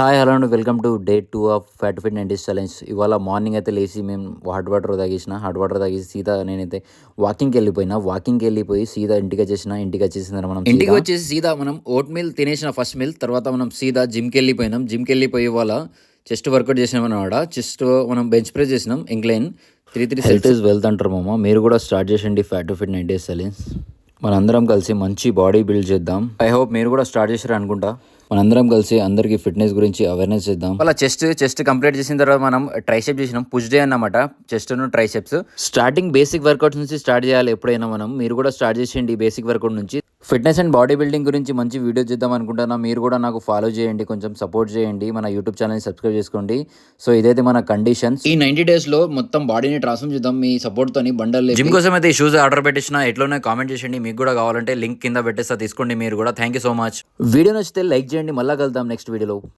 Hi hello అండి, welcome to day 2 of fat fit 90s challenge. ఇవాళ morning అయితే లేచి మేము హాట్ వాటర్ తాగేసి సీదా నేనైతే వాకింగ్కి వెళ్ళిపోయి సీదా ఇంటికి వచ్చేసిన తర్వాత మనం ఇంటికి వచ్చేసి సీదా మనం ఓట్ మీల్ తినేసిన ఫస్ట్ మీల్ తర్వాత మనం సీదా జిమ్కి వెళ్ళిపోయి ఇవాళ చెస్ట్ వర్కౌట్ చేసినాం అనమాట. చెస్ట్ మనం బెంచ్ ప్రెస్ చేసినాం ఇంక్లైన్ 3 హెల్త్ ఇస్ వెల్త్ అంటారు మామ. మీరు కూడా స్టార్ట్ చేసండి ఫ్యాట్ ఫిట్ 90s ఛాలెంజ్. మనందరం కలిసి మంచి బాడీ బిల్డ్ చేద్దాం. ఐ హోప్ మీరు కూడా స్టార్ట్ చేశారు అనుకుంటా. మనందరం కలిసి అందరికి ఫిట్నెస్ గురించి అవేర్నెస్ చేద్దాం. అలా చెస్ట్ కంప్లీట్ చేసిన తర్వాత మనం ట్రైసెప్ చేసినాం. పుష్ డే అన్నమాట. Chest triceps starting basic workouts నుంచి స్టార్ట్ చేయాలి ఎప్పుడైనా మనం. మీరు కూడా స్టార్ట్ చేసేయండి బేసిక్ వర్కౌట్ నుంచి. ఫిట్నెస్ అండ్ బాడీ బిల్డింగ్ గురించి మంచి వీడియో చేద్దాం అనుకుంటున్నా. మీరు కూడా నాకు ఫాలో చేయండి, కొంచెం సపోర్ట్ చేయండి, మన యూట్యూబ్ ఛానల్ని సబ్స్క్రైబ్ చేసుకోండి. సో ఇదైతే మన కండిషన్స్. ఈ 90 days లో మొత్తం బాడీని ట్రాన్స్ఫార్మ్ చేద్దాం మీ సపోర్ట్ తోని. బండల్ జిమ్ కోసం అయితే ఈ షూస్ ఆర్డర్ పెట్టించిన, ఎట్లోనే కామెంట్ చేయండి. మీకు కూడా కావాలంటే లింక్ కింద పెట్టేస్తా, తీసుకోండి మీరు కూడా. Thank you so much. Video నచ్చితే లైక్ చేయండి. మళ్ళా కలుద్దాం నెక్స్ట్ వీడియోలో.